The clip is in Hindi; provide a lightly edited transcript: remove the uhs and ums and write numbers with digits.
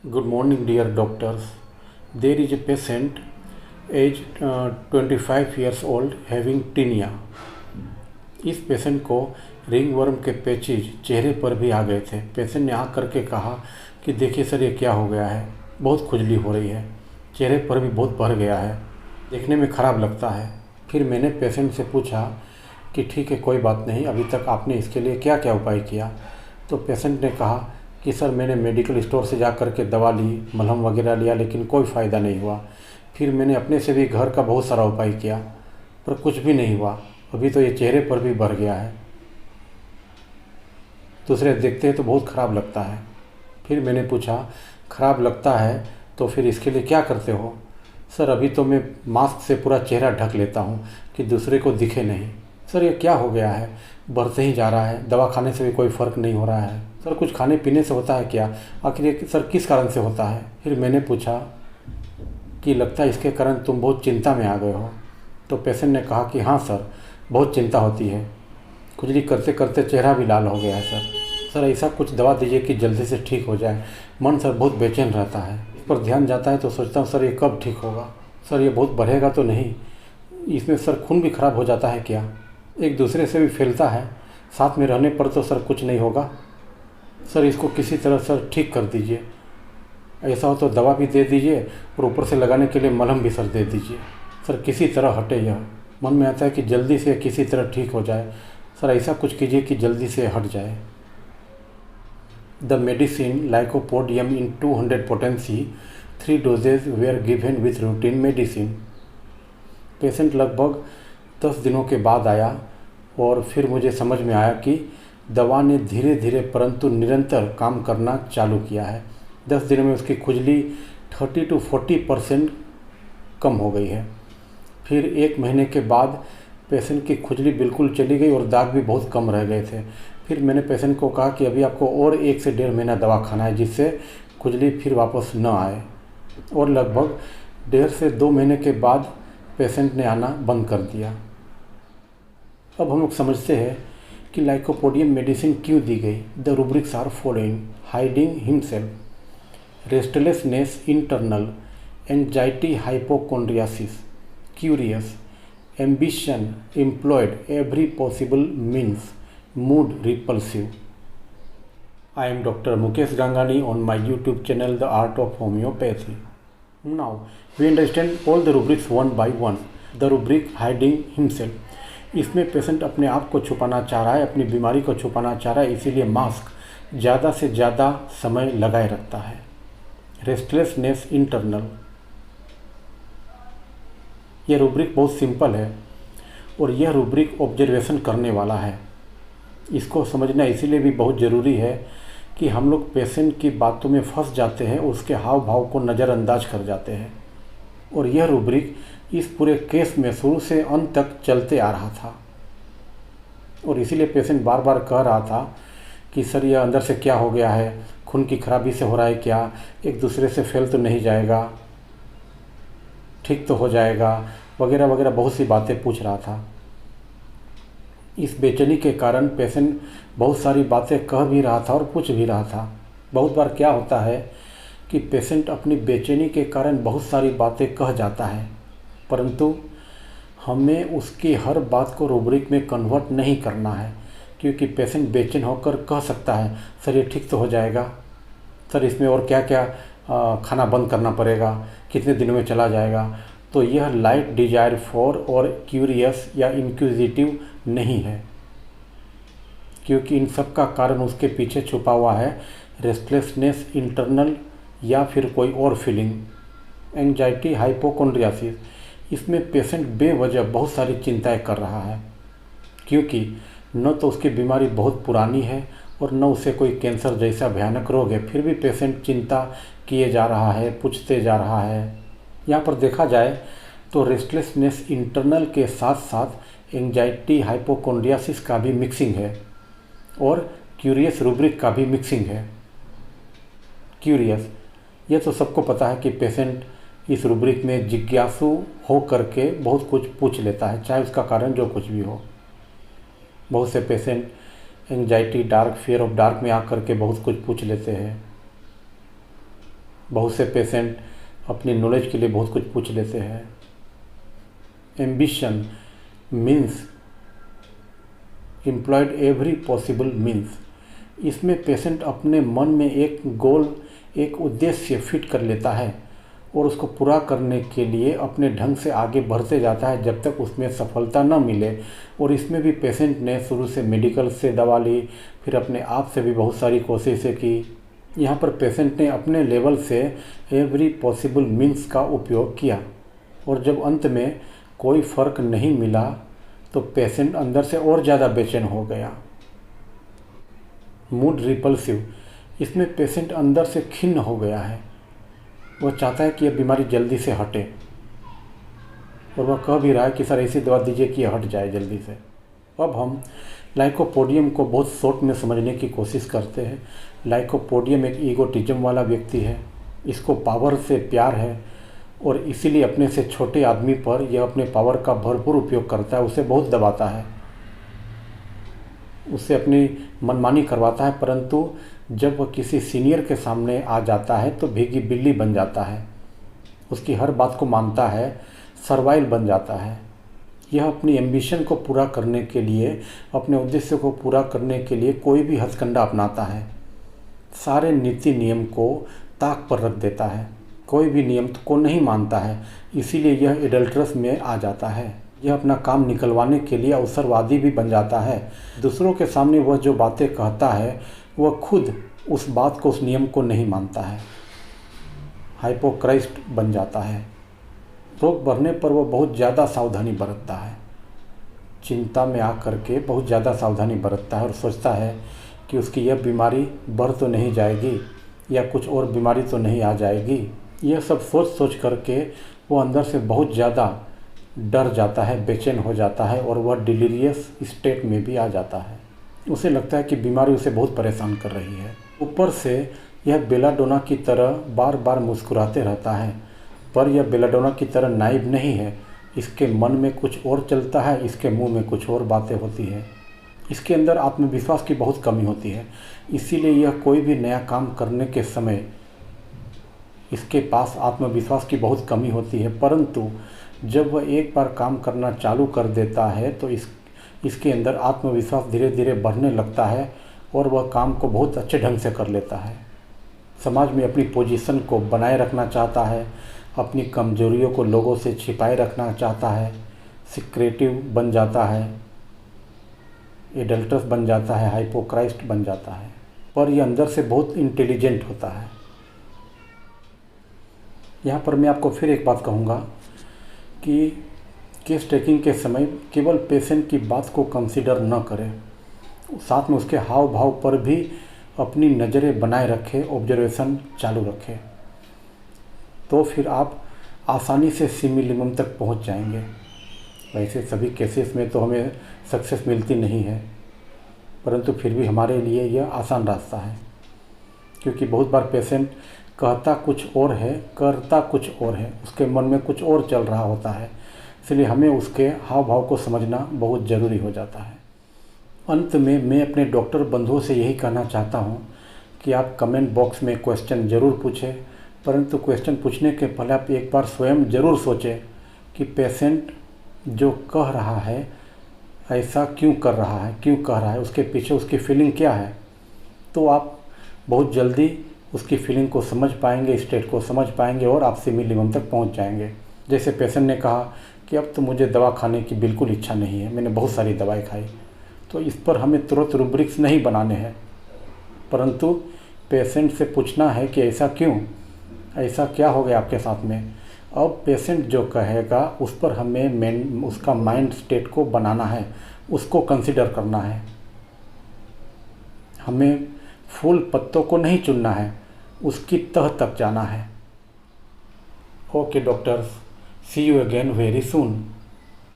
Good morning, dear doctors. There is a patient, aged 25 years old, having tinea. इस पेशेंट को रिंग वर्म के पैचेज चेहरे पर भी आ गए थे। पेशेंट ने आकर के कहा कि देखिए सर, ये क्या हो गया है, बहुत खुजली हो रही है, चेहरे पर भी बहुत भर गया है, देखने में ख़राब लगता है। फिर मैंने पेशेंट से पूछा कि ठीक है, कोई बात नहीं, अभी तक आपने इसके लिए क्या क्या उपाय किया। तो पेशेंट ने कहा कि सर, मैंने मेडिकल स्टोर से जा कर के दवा ली, मलहम वगैरह लिया, लेकिन कोई फ़ायदा नहीं हुआ। फिर मैंने अपने से भी घर का बहुत सारा उपाय किया, पर कुछ भी नहीं हुआ। अभी तो ये चेहरे पर भी भर गया है, दूसरे देखते हैं तो बहुत ख़राब लगता है। फिर मैंने पूछा, ख़राब लगता है तो फिर इसके लिए क्या करते हो? सर, अभी तो मैं मास्क से पूरा चेहरा ढक लेता हूँ कि दूसरे को दिखे नहीं। सर, ये क्या हो गया है, बढ़ते ही जा रहा है, दवा खाने से भी कोई फ़र्क नहीं हो रहा है। सर, कुछ खाने पीने से होता है क्या? आखिर ये सर किस कारण से होता है? फिर मैंने पूछा कि लगता है इसके कारण तुम बहुत चिंता में आ गए हो। तो पेशेंट ने कहा कि हाँ सर, बहुत चिंता होती है, खुजली करते करते चेहरा भी लाल हो गया है सर ऐसा कुछ दवा दीजिए कि जल्दी से ठीक हो जाए। मन सर बहुत बेचैन रहता है, इस पर ध्यान जाता है तो सोचता हूँ सर ये कब ठीक होगा। सर, ये बहुत बढ़ेगा तो नहीं, इसमें सर खून भी ख़राब हो जाता है क्या? एक दूसरे से भी फैलता है, साथ में रहने पर तो सर कुछ नहीं होगा। सर, इसको किसी तरह सर ठीक कर दीजिए, ऐसा हो तो दवा भी दे दीजिए और ऊपर से लगाने के लिए मलहम भी सर दे दीजिए। सर, किसी तरह हटे यह, मन में आता है कि जल्दी से किसी तरह ठीक हो जाए। सर, ऐसा कुछ कीजिए कि जल्दी से हट जाए। The medicine lycopodium in 200 potency, 3 doses were given with routine medicine। Patient लगभग 10 दिनों के बाद आया और फिर मुझे समझ में आया कि दवा ने धीरे धीरे परंतु निरंतर काम करना चालू किया है। 10 दिनों में उसकी खुजली 30 to 40% कम हो गई है। फिर 1 महीने के बाद पेशेंट की खुजली बिल्कुल चली गई और दाग भी बहुत कम रह गए थे। फिर मैंने पेशेंट को कहा कि अभी आपको और 1 से 1.5 महीना दवा खाना है, जिससे खुजली फिर वापस न आए। और लगभग 1.5 से 2 महीने के बाद पेशेंट ने आना बंद कर दिया। अब हम लोग समझते हैं कि लाइकोपोडियम मेडिसिन क्यों दी गई। The rubrics are following: hiding himself, restlessness internal, anxiety hypochondriasis, curious, ambition, employed every possible means, mood repulsive। I am Dr. Mukesh Gangani on my YouTube channel The Art of Homeopathy। Now we understand all the rubrics one by one। The rubric hiding himself, इसमें पेशेंट अपने आप को छुपाना चाह रहा है, अपनी बीमारी को छुपाना चाह रहा है, इसीलिए मास्क ज़्यादा से ज़्यादा समय लगाए रखता है। रेस्टलेसनेस इंटरनल, यह रूब्रिक बहुत सिंपल है और यह रूब्रिक ऑब्जर्वेशन करने वाला है। इसको समझना इसीलिए भी बहुत ज़रूरी है कि हम लोग पेशेंट की बातों में फंस जाते हैं, उसके हाव भाव को नज़रअंदाज कर जाते हैं। और यह रूब्रिक इस पूरे केस में शुरू से अंत तक चलते आ रहा था और इसीलिए पेशेंट बार बार कह रहा था कि सर, यह अंदर से क्या हो गया है, खून की खराबी से हो रहा है क्या, एक दूसरे से फैल तो नहीं जाएगा, ठीक तो हो जाएगा, वगैरह वगैरह बहुत सी बातें पूछ रहा था। इस बेचैनी के कारण पेशेंट बहुत सारी बातें कह भी रहा था और पूछ भी रहा था। बहुत बार क्या होता है कि पेशेंट अपनी बेचैनी के कारण बहुत सारी बातें कह जाता है, परंतु हमें उसकी हर बात को रूब्रिक में कन्वर्ट नहीं करना है, क्योंकि पेशेंट बेचैन होकर कह सकता है सर, ये ठीक तो हो जाएगा, सर इसमें और क्या क्या खाना बंद करना पड़ेगा, कितने दिनों में चला जाएगा। तो यह लाइट डिजायर फॉर और क्यूरियस या इंक्विजिटिव नहीं है, क्योंकि इन सब का कारण उसके पीछे छुपा हुआ है रेस्टलेसनेस इंटरनल या फिर कोई और फीलिंग, एंजाइटी हाइपोकोंड्रियासिस। इसमें पेशेंट बेवजह बहुत सारी चिंताएं कर रहा है, क्योंकि न तो उसकी बीमारी बहुत पुरानी है और न उसे कोई कैंसर जैसा भयानक रोग है, फिर भी पेशेंट चिंता किए जा रहा है, पूछते जा रहा है। यहाँ पर देखा जाए तो रेस्टलेसनेस इंटरनल के साथ साथ एंजाइटी हाइपोकोंड्रियासिस का भी मिक्सिंग है और क्यूरियस रूब्रिक का भी मिक्सिंग है। क्यूरियस, ये तो सबको पता है कि पेशेंट इस रूब्रिक में जिज्ञासु हो करके बहुत कुछ पूछ लेता है, चाहे उसका कारण जो कुछ भी हो। बहुत से patient anxiety dark, fear of dark में आकर के बहुत कुछ पूछ लेते हैं। बहुत से पेशेंट अपनी नॉलेज के लिए बहुत कुछ पूछ लेते हैं। Ambition means employed every possible means. इसमें पेशेंट अपने मन में एक गोल, एक उद्देश्य फिट कर लेता है और उसको पूरा करने के लिए अपने ढंग से आगे बढ़ते जाता है जब तक उसमें सफलता न मिले। और इसमें भी पेशेंट ने शुरू से मेडिकल से दवा ली, फिर अपने आप से भी बहुत सारी कोशिशें की। यहाँ पर पेशेंट ने अपने लेवल से एवरी पॉसिबल मीन्स का उपयोग किया और जब अंत में कोई फ़र्क नहीं मिला तो पेशेंट अंदर से और ज़्यादा बेचैन हो गया। मूड रिपल्सिव, इसमें पेशेंट अंदर से खिन्न हो गया है। वह चाहता है कि यह बीमारी जल्दी से हटे और वह कह भी रहा है कि सर ऐसी दवा दीजिए कि यह हट जाए जल्दी से। अब हम लाइकोपोडियम को बहुत शॉर्ट में समझने की कोशिश करते हैं। लाइकोपोडियम एक ईगोटिज्म वाला व्यक्ति है, इसको पावर से प्यार है और इसीलिए अपने से छोटे आदमी पर यह अपने पावर का भरपूर उपयोग करता है, उसे बहुत दबाता है, उससे अपनी मनमानी करवाता है। परंतु जब वह किसी सीनियर के सामने आ जाता है तो भीगी बिल्ली बन जाता है, उसकी हर बात को मानता है, सर्वाइल बन जाता है। यह अपनी एम्बिशन को पूरा करने के लिए, अपने उद्देश्य को पूरा करने के लिए कोई भी हथकंडा अपनाता है, सारे नीति नियम को ताक पर रख देता है, कोई भी नियम को नहीं मानता है। इसीलिए यह एडल्ट्रस में आ जाता है। यह अपना काम निकलवाने के लिए अवसरवादी भी बन जाता है। दूसरों के सामने वह जो बातें कहता है वह खुद उस बात को, उस नियम को नहीं मानता है, हाइपोक्राइस्ट बन जाता है। रोग बढ़ने पर वह बहुत ज़्यादा सावधानी बरतता है, चिंता में आकर के बहुत ज़्यादा सावधानी बरतता है और सोचता है कि उसकी यह बीमारी बढ़ तो नहीं जाएगी या कुछ और बीमारी तो नहीं आ जाएगी। यह सब सोच सोच करके वो अंदर से बहुत ज़्यादा डर जाता है, बेचैन हो जाता है और वह डिलीरियस स्टेट में भी आ जाता है। उसे लगता है कि बीमारी उसे बहुत परेशान कर रही है। ऊपर से यह बेलाडोना की तरह बार बार मुस्कुराते रहता है, पर यह बेलाडोना की तरह नाइव नहीं है। इसके मन में कुछ और चलता है, इसके मुंह में कुछ और बातें होती हैं। इसके अंदर आत्मविश्वास की बहुत कमी होती है, इसीलिए यह कोई भी नया काम करने के समय इसके पास आत्मविश्वास की बहुत कमी होती है। परंतु जब वह एक बार काम करना चालू कर देता है तो इसके अंदर आत्मविश्वास धीरे धीरे बढ़ने लगता है और वह काम को बहुत अच्छे ढंग से कर लेता है। समाज में अपनी पोजीशन को बनाए रखना चाहता है, अपनी कमजोरियों को लोगों से छिपाए रखना चाहता है, सिक्रेटिव बन जाता है, एडल्ट्रस बन जाता है, हाइपोक्राइस्ट बन जाता है। पर यह अंदर से बहुत इंटेलिजेंट होता है। यहाँ पर मैं आपको फिर एक बात कहूँगा कि केस टेकिंग के समय केवल पेशेंट की बात को कंसीडर न करें, साथ में उसके हाव भाव पर भी अपनी नज़रें बनाए रखें, ऑब्जर्वेशन चालू रखें, तो फिर आप आसानी से सिमिलिमम तक पहुंच जाएंगे। वैसे सभी केसेस में तो हमें सक्सेस मिलती नहीं है, परंतु फिर भी हमारे लिए यह आसान रास्ता है, क्योंकि बहुत बार पेशेंट कहता कुछ और है, करता कुछ और है, उसके मन में कुछ और चल रहा होता है। इसलिए हमें उसके हाव भाव को समझना बहुत ज़रूरी हो जाता है। अंत में मैं अपने डॉक्टर बंधुओं से यही कहना चाहता हूँ कि आप कमेंट बॉक्स में क्वेश्चन ज़रूर पूछें, परंतु क्वेश्चन पूछने के पहले आप एक बार स्वयं ज़रूर सोचें कि पेशेंट जो कह रहा है ऐसा क्यों कर रहा है, क्यों कह रहा है, उसके पीछे उसकी फीलिंग क्या है। तो आप बहुत जल्दी उसकी फीलिंग को समझ पाएंगे, स्टेट को समझ पाएंगे और आप सिमिलिमम तक पहुंच जाएंगे। जैसे पेशेंट ने कहा कि अब तो मुझे दवा खाने की बिल्कुल इच्छा नहीं है, मैंने बहुत सारी दवाई खाई, तो इस पर हमें तुरंत रूब्रिक्स नहीं बनाने हैं, परंतु पेशेंट से पूछना है कि ऐसा क्यों, ऐसा क्या हो गया आपके साथ में। अब पेशेंट जो कहेगा उस पर हमें उसका माइंड स्टेट को बनाना है, उसको कंसिडर करना है। हमें फूल पत्तों को नहीं चुनना है, उसकी तह तक जाना है। Okay doctors, see you again very soon.